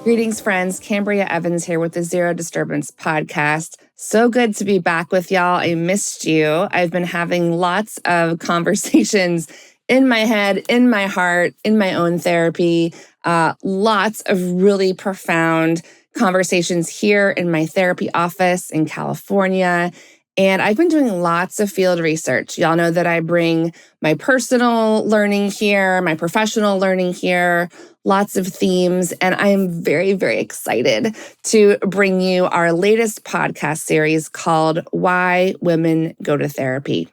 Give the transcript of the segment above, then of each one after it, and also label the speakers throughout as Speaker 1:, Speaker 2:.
Speaker 1: Greetings, friends. Kambria Evans here with the Zero Disturbance podcast. So good to be back with y'all. I missed you. I've been having lots of conversations in my head, in my heart, in my own therapy. Lots of really profound conversations here in my therapy office in California. And I've been doing lots of field research. Y'all know that I bring my personal learning here, my professional learning here, lots of themes. And I'm very, very excited to bring you our latest podcast series called Why Women Go to Therapy.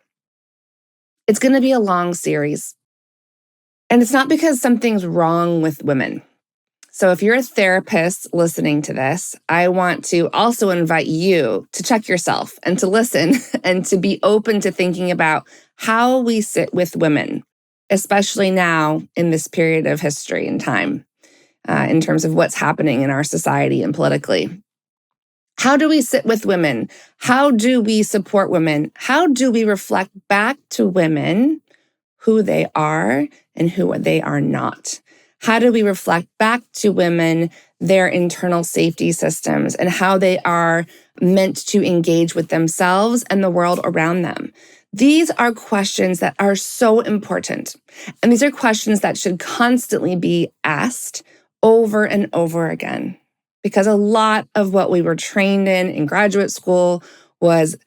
Speaker 1: It's going to be a long series. And it's not because something's wrong with women. So if you're a therapist listening to this, I want to also invite you to check yourself and to listen and to be open to thinking about how we sit with women, especially now in this period of history and time, in terms of what's happening in our society and politically. How do we sit with women? How do we support women? How do we reflect back to women who they are and who they are not? How do we reflect back to women their internal safety systems and how they are meant to engage with themselves and the world around them? These are questions that are so important. And these are questions that should constantly be asked over and over again. Because a lot of what we were trained in graduate school was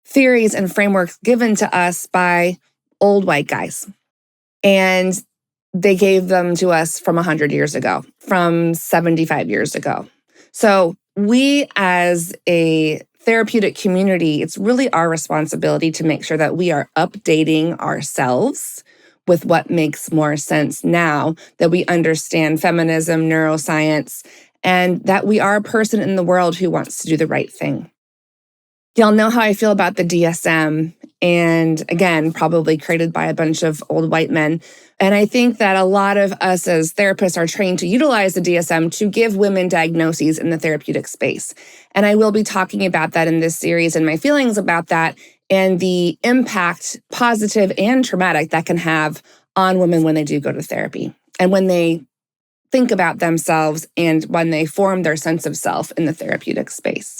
Speaker 1: theories and frameworks given to us by old white guys. And they gave them to us from 100 years ago, from 75 years ago. So we as a therapeutic community, it's really our responsibility to make sure that we are updating ourselves with what makes more sense now, that we understand feminism, neuroscience, and that we are a person in the world who wants to do the right thing. Y'all know how I feel about the DSM, and again, probably created by a bunch of old white men. And I think that a lot of us as therapists are trained to utilize the DSM to give women diagnoses in the therapeutic space. And I will be talking about that in this series and my feelings about that and the impact, positive and traumatic, that can have on women when they do go to therapy and when they think about themselves and when they form their sense of self in the therapeutic space.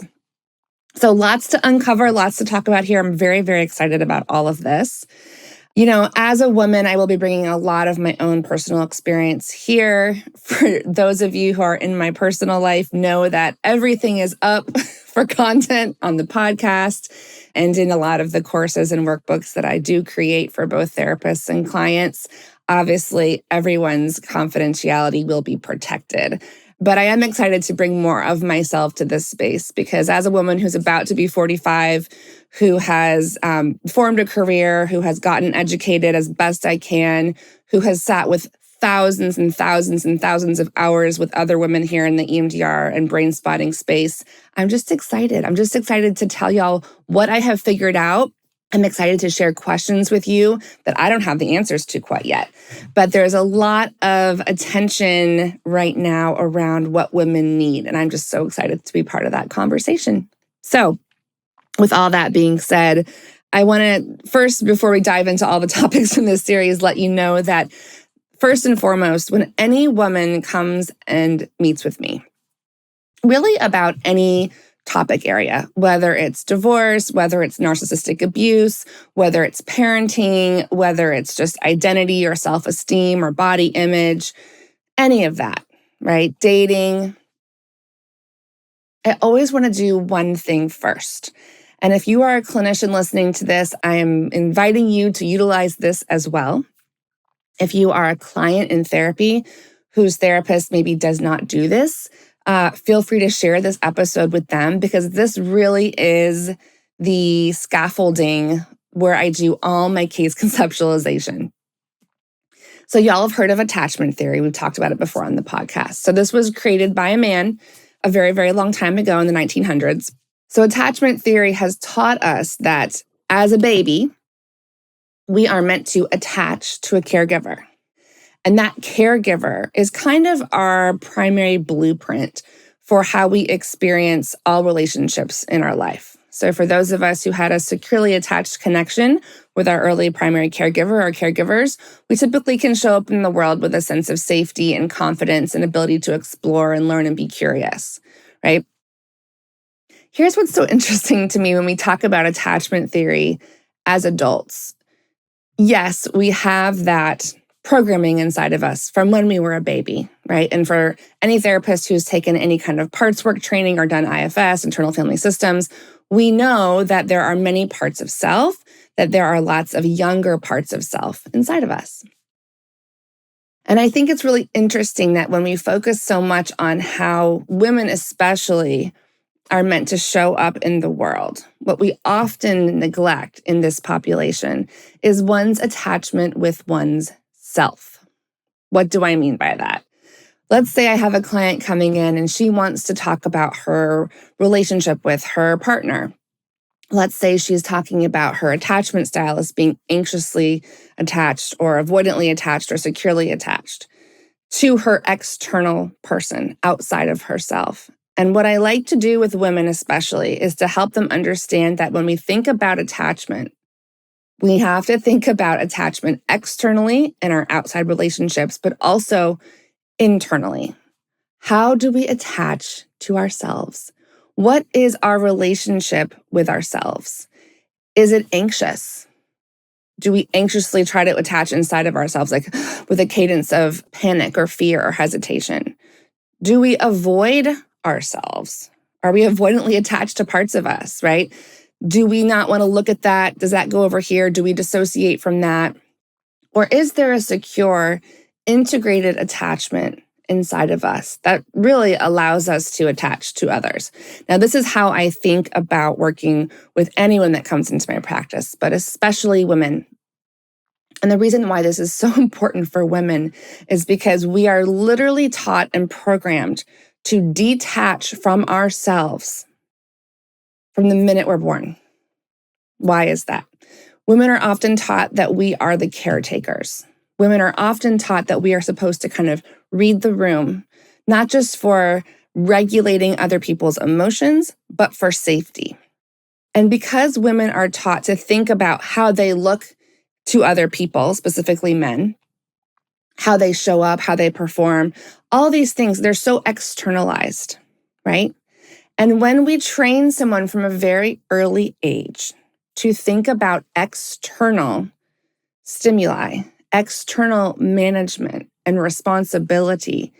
Speaker 1: So lots to uncover, lots to talk about here. I'm very, very excited about all of this. You know, as a woman, I will be bringing a lot of my own personal experience here. For those of you who are in my personal life, know that everything is up for content on the podcast and in a lot of the courses and workbooks that I do create for both therapists and clients. Obviously, everyone's confidentiality will be protected. But I am excited to bring more of myself to this space because as a woman who's about to be 45, who has formed a career, who has gotten educated as best I can, who has sat with thousands and thousands and thousands of hours with other women here in the EMDR and brain spotting space, I'm just excited. I'm just excited to tell y'all what I have figured out. I'm excited to share questions with you that I don't have the answers to quite yet. But there's a lot of attention right now around what women need. And I'm just so excited to be part of that conversation. So with all that being said, I want to first, before we dive into all the topics in this series, let you know that first and foremost, when any woman comes and meets with me, really about any topic area, whether it's divorce, whether it's narcissistic abuse, whether it's parenting, whether it's just identity or self-esteem or body image, any of that, right? Dating. I always want to do one thing first. And if you are a clinician listening to this, I am inviting you to utilize this as well. If you are a client in therapy whose therapist maybe does not do this, feel free to share this episode with them because this really is the scaffolding where I do all my case conceptualization. So y'all have heard of attachment theory. We've talked about it before on the podcast. So this was created by a man a very, very long time ago in the 1900s. So attachment theory has taught us that as a baby, we are meant to attach to a caregiver. And that caregiver is kind of our primary blueprint for how we experience all relationships in our life. So for those of us who had a securely attached connection with our early primary caregiver or caregivers, we typically can show up in the world with a sense of safety and confidence and ability to explore and learn and be curious, right? Here's what's so interesting to me when we talk about attachment theory as adults. Yes, we have that programming inside of us from when we were a baby, right? And for any therapist who's taken any kind of parts work training or done IFS, internal family systems, we know that there are many parts of self, that there are lots of younger parts of self inside of us. And I think it's really interesting that when we focus so much on how women especially are meant to show up in the world, what we often neglect in this population is one's attachment with one's self. What do I mean by that? Let's say I have a client coming in and she wants to talk about her relationship with her partner. Let's say she's talking about her attachment style as being anxiously attached or avoidantly attached or securely attached to her external person outside of herself. And what I like to do with women especially is to help them understand that when we think about attachment, we have to think about attachment externally in our outside relationships, but also internally. How do we attach to ourselves? What is our relationship with ourselves? Is it anxious? Do we anxiously try to attach inside of ourselves, like with a cadence of panic or fear or hesitation? Do we avoid ourselves? Are we avoidantly attached to parts of us, right? Do we not want to look at that? Does that go over here? Do we dissociate from that? Or is there a secure, integrated attachment inside of us that really allows us to attach to others? Now, this is how I think about working with anyone that comes into my practice, but especially women. And the reason why this is so important for women is because we are literally taught and programmed to detach from ourselves from the minute we're born. Why is that? Women are often taught that we are the caretakers. Women are often taught that we are supposed to kind of read the room, not just for regulating other people's emotions, but for safety. And because women are taught to think about how they look to other people, specifically men, how they show up, how they perform, all these things, they're so externalized, right? And when we train someone from a very early age to think about external stimuli, external management and responsibility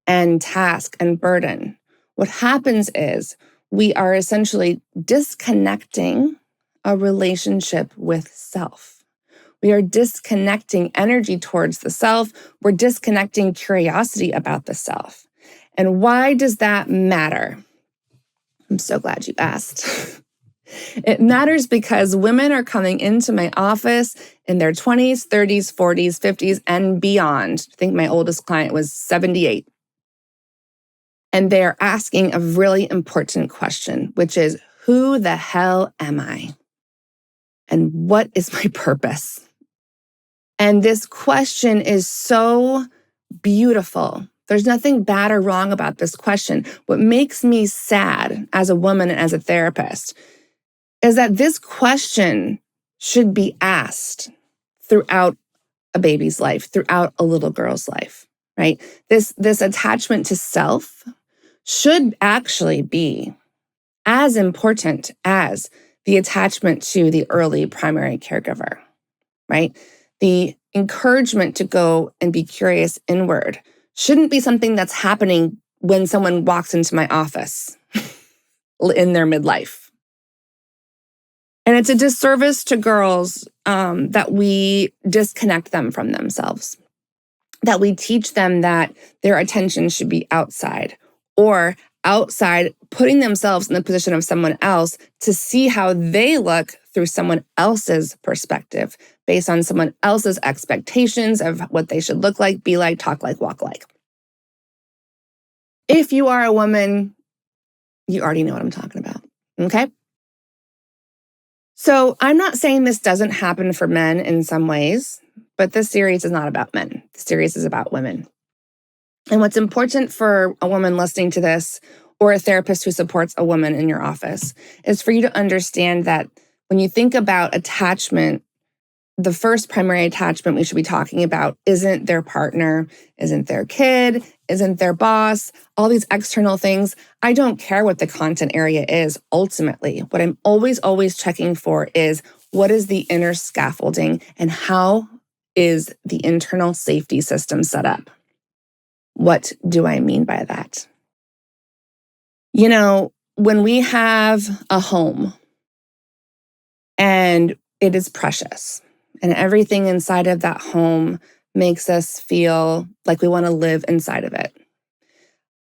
Speaker 1: and task and burden, what happens is we are essentially disconnecting a relationship with self. We are disconnecting energy towards the self. We're disconnecting curiosity about the self. And why does that matter? I'm so glad you asked. It matters because women are coming into my office in their 20s, 30s, 40s, 50s, and beyond. I think my oldest client was 78. And they're asking a really important question, which is, who the hell am I? And what is my purpose? And this question is so beautiful. There's nothing bad or wrong about this question. What makes me sad as a woman and as a therapist is that this question should be asked throughout a baby's life, throughout a little girl's life, right? This attachment to self should actually be as important as the attachment to the early primary caregiver, right? The encouragement to go and be curious inward shouldn't be something that's happening when someone walks into my office in their midlife. And it's a disservice to girls that we disconnect them from themselves, that we teach them that their attention should be outside or outside, putting themselves in the position of someone else to see how they look through someone else's perspective, based on someone else's expectations of what they should look like, be like, talk like, walk like. If you are a woman, you already know what I'm talking about, okay? So I'm not saying this doesn't happen for men in some ways, but this series is not about men. The series is about women. And what's important for a woman listening to this, or a therapist who supports a woman in your office, is for you to understand that when you think about attachment, the first primary attachment we should be talking about isn't their partner, isn't their kid, isn't their boss, all these external things. I don't care what the content area is ultimately. What I'm always checking for is what is the inner scaffolding and how is the internal safety system set up? What do I mean by that? You know, when we have a home and it is precious, and everything inside of that home makes us feel like we want to live inside of it,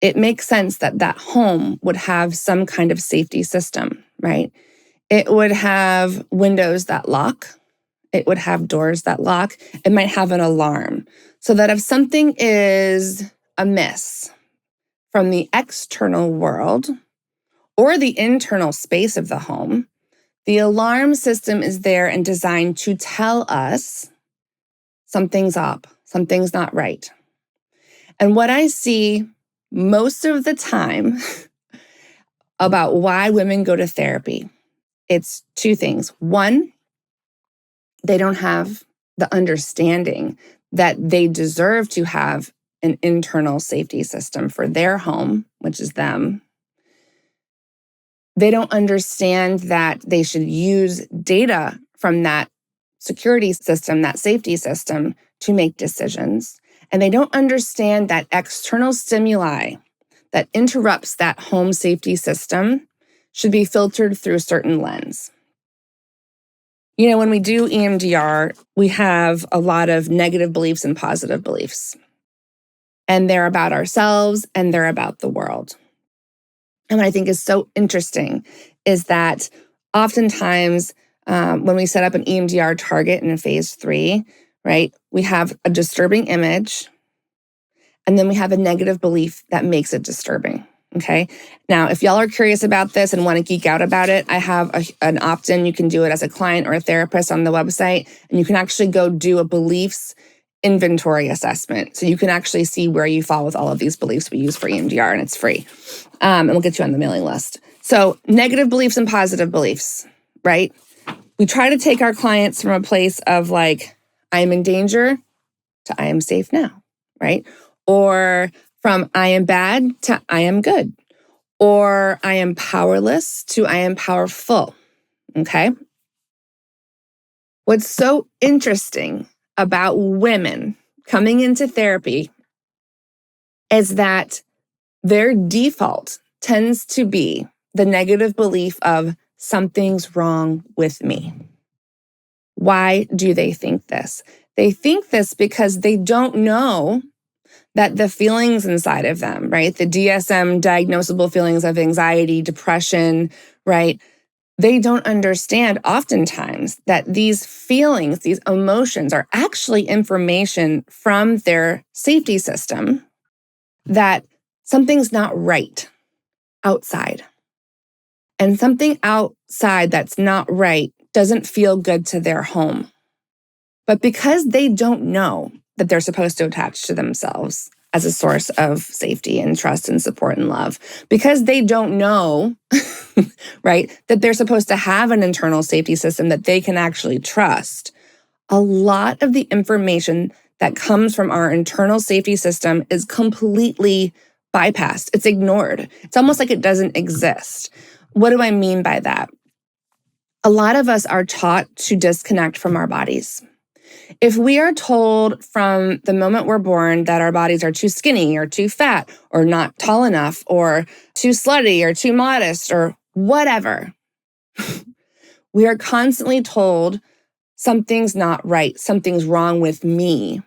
Speaker 1: it makes sense that that home would have some kind of safety system, right? It would have windows that lock. It would have doors that lock. It might have an alarm so that if something is amiss from the external world or the internal space of the home, the alarm system is there and designed to tell us something's up, something's not right. And what I see most of the time about why women go to therapy, it's two things. One, they don't have the understanding that they deserve to have an internal safety system for their home, which is them. They don't understand that they should use data from that security system, that safety system, to make decisions. And they don't understand that external stimuli that interrupts that home safety system should be filtered through a certain lens. You know, when we do EMDR, we have a lot of negative beliefs and positive beliefs. And they're about ourselves and they're about the world. And what I think is so interesting is that oftentimes when we set up an EMDR target in a phase 3, right, we have a disturbing image and then we have a negative belief that makes it disturbing. Okay. Now, if y'all are curious about this and want to geek out about it, I have an opt-in. You can do it as a client or a therapist on the website, and you can actually go do a beliefs inventory assessment. So you can actually see where you fall with all of these beliefs we use for EMDR, and it's free. And we'll get you on the mailing list. So negative beliefs and positive beliefs, right? We try to take our clients from a place of like, I am in danger to I am safe now, right? Or from I am bad to I am good. Or I am powerless to I am powerful, okay? What's so interesting about women coming into therapy is that their default tends to be the negative belief of something's wrong with me. Why do they think this? They think this because they don't know that the feelings inside of them, right? The DSM diagnosable feelings of anxiety, depression, right? They don't understand oftentimes that these feelings, these emotions are actually information from their safety system that something's not right outside. And something outside that's not right doesn't feel good to their home. But because they don't know that they're supposed to attach to themselves as a source of safety and trust and support and love, because they don't know, right, that they're supposed to have an internal safety system that they can actually trust, a lot of the information that comes from our internal safety system is completely bypassed. It's ignored. It's almost like it doesn't exist. What do I mean by that? A lot of us are taught to disconnect from our bodies. If we are told from the moment we're born that our bodies are too skinny or too fat or not tall enough or too slutty or too modest or whatever, we are constantly told something's not right, something's wrong with me.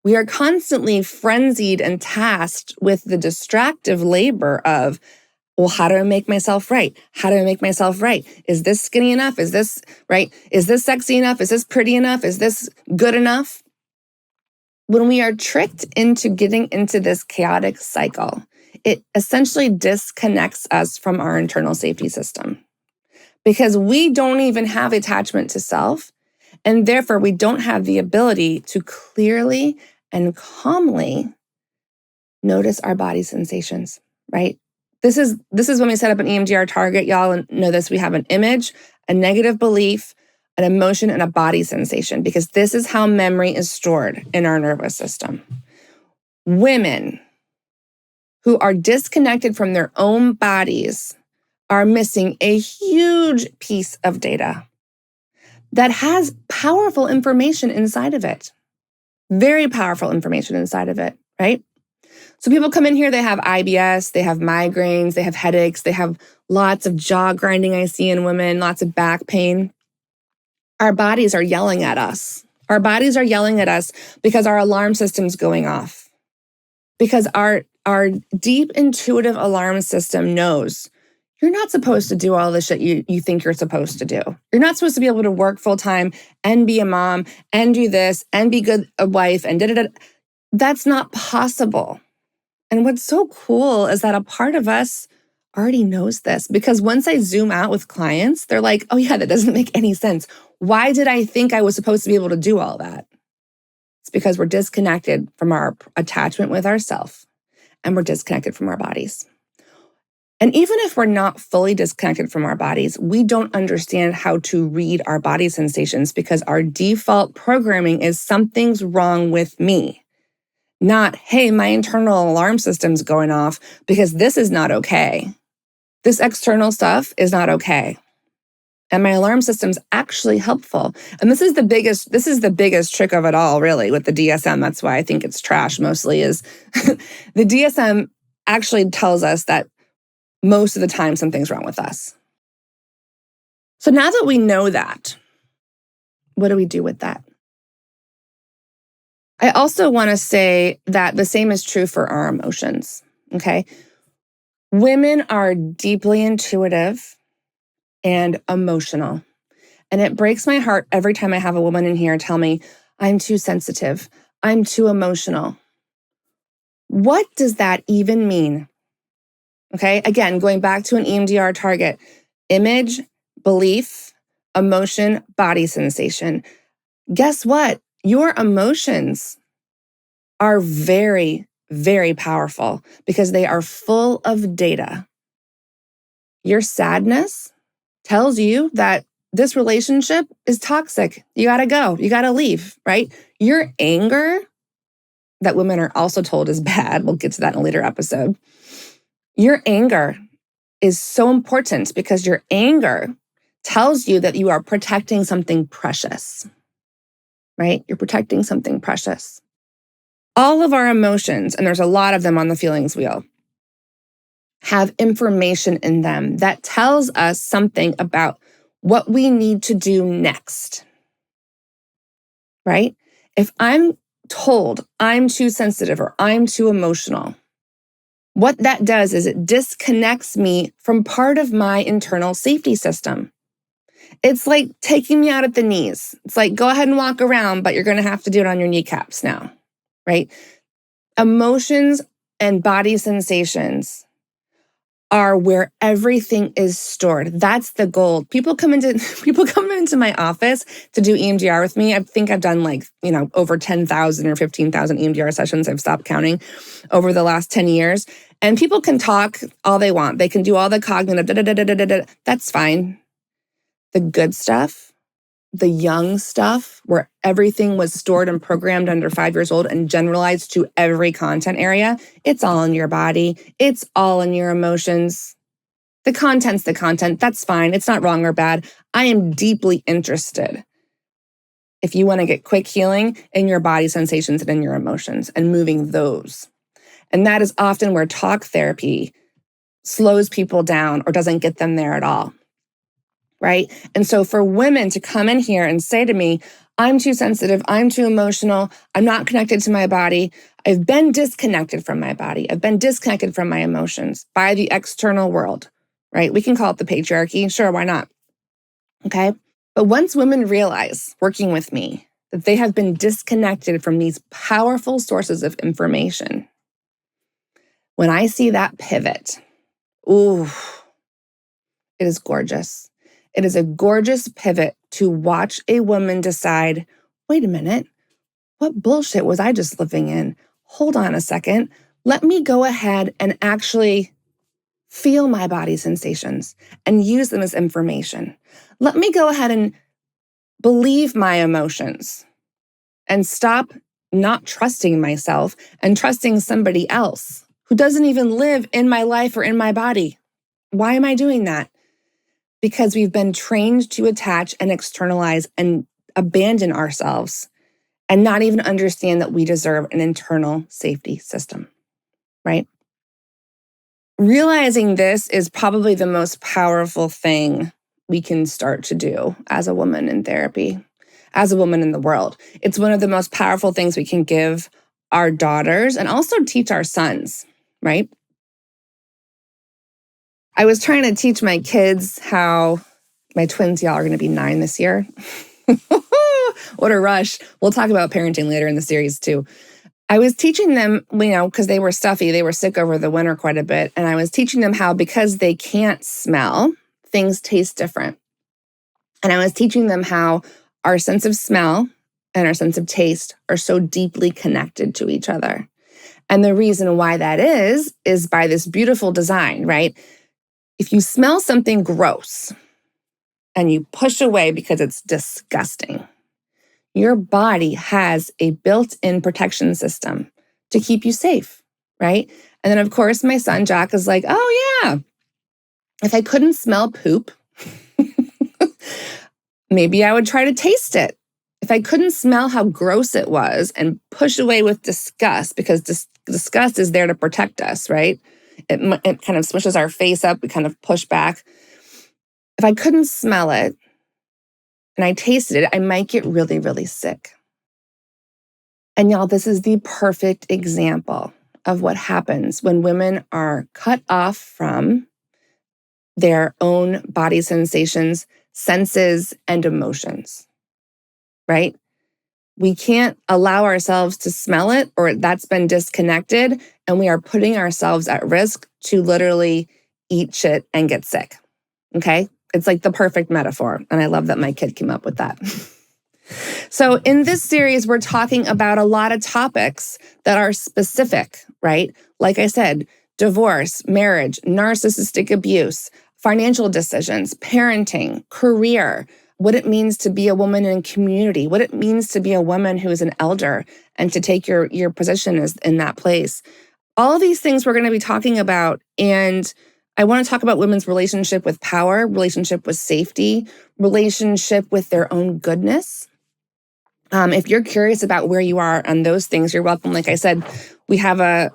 Speaker 1: We are constantly frenzied and tasked with the distractive labor of, well, how do I make myself right? How do I make myself right? Is this skinny enough? Is this right? Is this sexy enough? Is this pretty enough? Is this good enough? When we are tricked into getting into this chaotic cycle, it essentially disconnects us from our internal safety system because we don't even have attachment to self, and therefore we don't have the ability to clearly and calmly notice our body sensations, right? This is when we set up an EMDR target, y'all know this. We have an image, a negative belief, an emotion, and a body sensation, because this is how memory is stored in our nervous system. Women who are disconnected from their own bodies are missing a huge piece of data that has powerful information inside of it. Very powerful information inside of it, right? So people come in here, they have IBS, they have migraines, they have headaches, they have lots of jaw grinding I see in women, lots of back pain. Our bodies are yelling at us. Our bodies are yelling at us because our alarm system's going off. Because our deep intuitive alarm system knows you're not supposed to do all the shit you think you're supposed to do. You're not supposed to be able to work full time and be a mom and do this and be a wife and da-da-da. That's not possible. And what's so cool is that a part of us already knows this, because once I zoom out with clients, they're like, oh yeah, that doesn't make any sense. Why did I think I was supposed to be able to do all that? It's because we're disconnected from our attachment with ourselves, and we're disconnected from our bodies. And even if we're not fully disconnected from our bodies, we don't understand how to read our body sensations, because our default programming is something's wrong with me. Not, hey, my internal alarm system's going off because this is not okay. This external stuff is not okay. And my alarm system's actually helpful. And this is the biggest trick of it all, really, with the DSM. That's why I think it's trash mostly, is the DSM actually tells us that most of the time something's wrong with us. So now that we know that, what do we do with that? I also want to say that the same is true for our emotions, okay? Women are deeply intuitive and emotional. And it breaks my heart every time I have a woman in here tell me, I'm too sensitive, I'm too emotional. What does that even mean? Okay, again, going back to an EMDR target, image, belief, emotion, body sensation. Guess what? Your emotions are very, very powerful because they are full of data. Your sadness tells you that this relationship is toxic. You got to go. You got to leave, right? Your anger, that women are also told is bad. We'll get to that in a later episode. Your anger is so important because your anger tells you that you are protecting something precious, right? You're protecting something precious. All of our emotions, and there's a lot of them on the feelings wheel, have information in them that tells us something about what we need to do next, right? If I'm told I'm too sensitive or I'm too emotional, what that does is it disconnects me from part of my internal safety system. It's like taking me out at the knees. It's like, go ahead and walk around, but you're going to have to do it on your kneecaps now, right? Emotions and body sensations are where everything is stored. That's the gold. People come into my office to do EMDR with me. I think I've done over 10,000 or 15,000 EMDR sessions. I've stopped counting over the last 10 years. And people can talk all they want. They can do all the cognitive, That's fine. The good stuff, the young stuff, where everything was stored and programmed under 5 years old and generalized to every content area, it's all in your body. It's all in your emotions. The content's the content. That's fine. It's not wrong or bad. I am deeply interested if you want to get quick healing in your body sensations and in your emotions and moving those. And that is often where talk therapy slows people down or doesn't get them there at all. Right? And so for women to come in here and say to me, I'm too sensitive, I'm too emotional, I'm not connected to my body, I've been disconnected from my body, I've been disconnected from my emotions by the external world, right? We can call it the patriarchy. Sure, why not? Okay. But once women realize, working with me, that they have been disconnected from these powerful sources of information, when I see that pivot, ooh, it is gorgeous. It is a gorgeous pivot to watch a woman decide, wait a minute, what bullshit was I just living in? Hold on a second. Let me go ahead and actually feel my body sensations and use them as information. Let me go ahead and believe my emotions and stop not trusting myself and trusting somebody else who doesn't even live in my life or in my body. Why am I doing that? Because we've been trained to attach and externalize and abandon ourselves and not even understand that we deserve an internal safety system, right? Realizing this is probably the most powerful thing we can start to do as a woman in therapy, as a woman in the world. It's one of the most powerful things we can give our daughters and also teach our sons, right? I was trying to teach my kids how my twins, y'all, are going to be 9 this year. What a rush. We'll talk about parenting later in the series too. I was teaching them, because they were stuffy, they were sick over the winter quite a bit. And I was teaching them how, because they can't smell, things taste different. And I was teaching them how our sense of smell and our sense of taste are so deeply connected to each other. And the reason why that is by this beautiful design, right? If you smell something gross and you push away because it's disgusting, your body has a built-in protection system to keep you safe, right? And then, of course, my son, Jack, is like, oh, yeah, if I couldn't smell poop, maybe I would try to taste it. If I couldn't smell how gross it was and push away with disgust, because disgust is there to protect us, right? It kind of smushes our face up. We kind of push back. If I couldn't smell it and I tasted it, I might get really, really sick. And y'all, this is the perfect example of what happens when women are cut off from their own body sensations, senses, and emotions, right? We can't allow ourselves to smell it, or that's been disconnected, and we are putting ourselves at risk to literally eat shit and get sick, okay? It's like the perfect metaphor, and I love that my kid came up with that. So in this series, we're talking about a lot of topics that are specific, right? Like I said, divorce, marriage, narcissistic abuse, financial decisions, parenting, career, what it means to be a woman in community, what it means to be a woman who is an elder and to take your position in that place. All of these things we're going to be talking about. And I want to talk about women's relationship with power, relationship with safety, relationship with their own goodness. If you're curious about where you are on those things, you're welcome. Like I said, we have a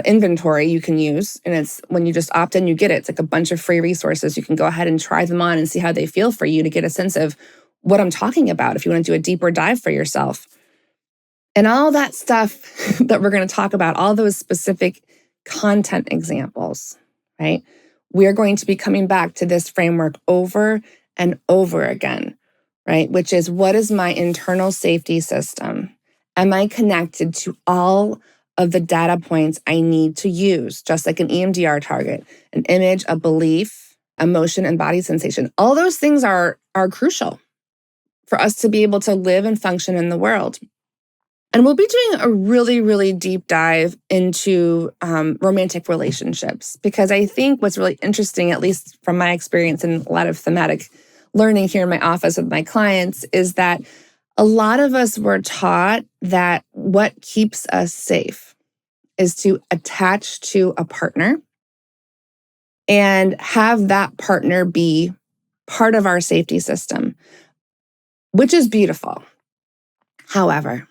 Speaker 1: inventory you can use, and it's when you just opt in, you get it. It's like a bunch of free resources. You can go ahead and try them on and see how they feel for you to get a sense of what I'm talking about if you want to do a deeper dive for yourself. And all that stuff that we're going to talk about, all those specific content examples, right? We're going to be coming back to this framework over and over again. Right? Which is, what is my internal safety system? Am I connected to all of the data points I need to use, just like an EMDR target, an image, a belief, emotion, and body sensation? All those things are crucial for us to be able to live and function in the world. And we'll be doing a really, really deep dive into romantic relationships, because I think what's really interesting, at least from my experience and a lot of thematic learning here in my office with my clients, is that a lot of us were taught that what keeps us safe is to attach to a partner and have that partner be part of our safety system, which is beautiful. However,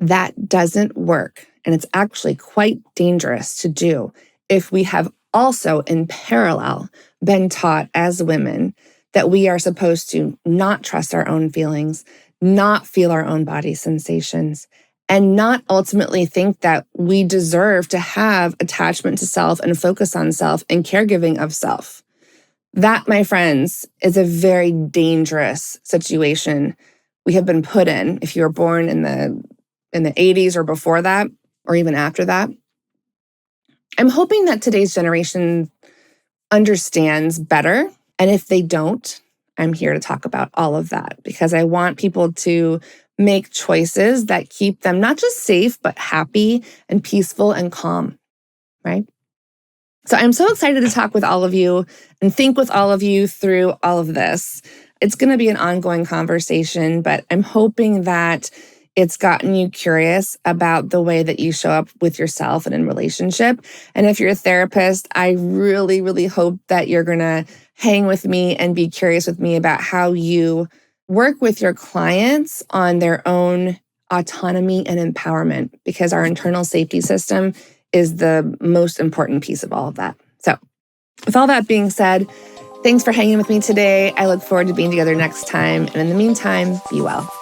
Speaker 1: that doesn't work, and it's actually quite dangerous to do if we have also in parallel been taught as women that we are supposed to not trust our own feelings, not feel our own body sensations, and not ultimately think that we deserve to have attachment to self and focus on self and caregiving of self. That, my friends, is a very dangerous situation we have been put in if you were born in the 80s or before that, or even after that. I'm hoping that today's generation understands better. And if they don't, I'm here to talk about all of that, because I want people to make choices that keep them not just safe, but happy and peaceful and calm, right? So I'm so excited to talk with all of you and think with all of you through all of this. It's going to be an ongoing conversation, but I'm hoping that it's gotten you curious about the way that you show up with yourself and in relationship. And if you're a therapist, I really, really hope that you're going to hang with me and be curious with me about how you work with your clients on their own autonomy and empowerment, because our internal safety system is the most important piece of all of that. So with all that being said, thanks for hanging with me today. I look forward to being together next time. And in the meantime, be well.